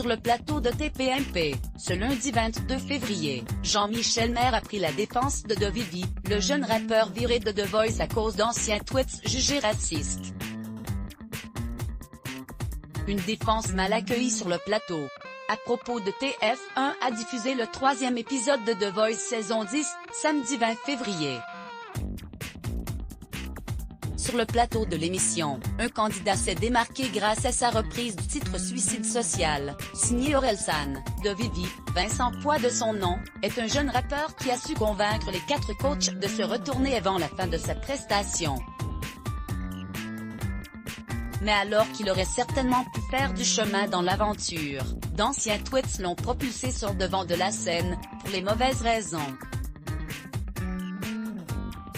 Sur le plateau de TPMP, ce lundi 22 février, Jean-Michel Maire a pris la défense de Dovivi, le jeune rappeur viré de The Voice à cause d'anciens tweets jugés racistes. Une défense mal accueillie sur le plateau. À propos de TF1 a diffusé le 3e épisode de The Voice saison 10, samedi 20 février. Sur le plateau de l'émission, un candidat s'est démarqué grâce à sa reprise du titre Suicide social, signé Orelsan. Dovivi, Vincent Poix de son nom, est un jeune rappeur qui a su convaincre les 4 coachs de se retourner avant la fin de sa prestation. Mais alors qu'il aurait certainement pu faire du chemin dans l'aventure, d'anciens tweets l'ont propulsé sur le devant de la scène, pour les mauvaises raisons.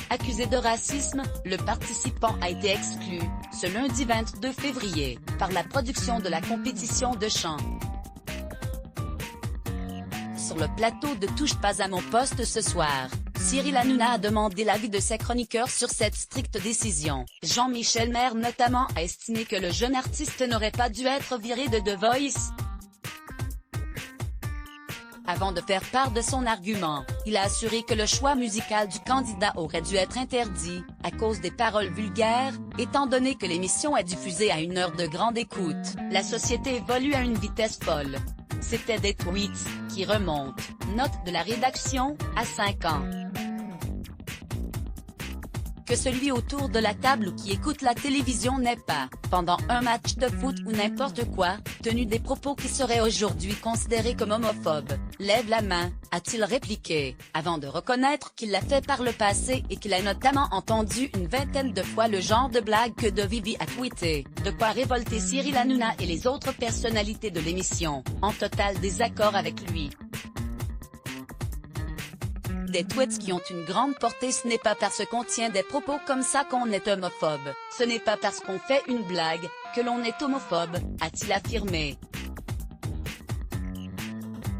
Accusé de racisme, le participant a été exclu, ce lundi 22 février, par la production de la compétition de chant. Sur le plateau de Touche pas à mon poste ce soir, Cyril Hanouna a demandé l'avis de ses chroniqueurs sur cette stricte décision. Jean-Michel Maire notamment a estimé que le jeune artiste n'aurait pas dû être viré de The Voice. Avant de faire part de son argument, il a assuré que le choix musical du candidat aurait dû être interdit, à cause des paroles vulgaires, étant donné que l'émission est diffusée à une heure de grande écoute. La société évolue à une vitesse folle. C'était des tweets, qui remontent, note de la rédaction, à 5 ans. Que celui autour de la table ou qui écoute la télévision n'ait pas, pendant un match de foot ou n'importe quoi, tenu des propos qui seraient aujourd'hui considérés comme homophobes. Lève la main, a-t-il répliqué, avant de reconnaître qu'il l'a fait par le passé et qu'il a notamment entendu une vingtaine de fois le genre de blague que Dovivi a tweeté, de quoi révolter Cyril Hanouna et les autres personnalités de l'émission, en total désaccord avec lui. Des tweets qui ont une grande portée, ce n'est pas parce qu'on tient des propos comme ça qu'on est homophobe, ce n'est pas parce qu'on fait une blague, que l'on est homophobe, a-t-il affirmé.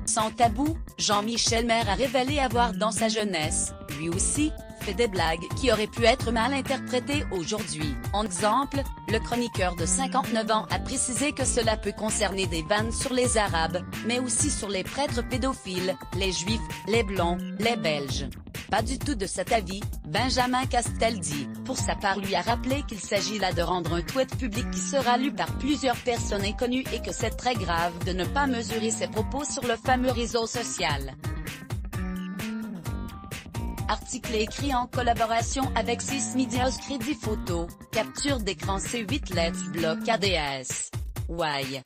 Sans tabou, Jean-Michel Maire a révélé avoir dans sa jeunesse, lui aussi, fait des blagues qui auraient pu être mal interprétées aujourd'hui. En exemple, le chroniqueur de 59 ans a précisé que cela peut concerner des vannes sur les Arabes, mais aussi sur les prêtres pédophiles, les Juifs, les Blonds, les Belges. Pas du tout de cet avis, Benjamin Castaldi, pour sa part lui a rappelé qu'il s'agit là de rendre un tweet public qui sera lu par plusieurs personnes inconnues et que c'est très grave de ne pas mesurer ses propos sur le fameux réseau social. Article écrit en collaboration avec 6 Medias Crédit Photo, capture d'écran C8 Let's Block ADS. Why?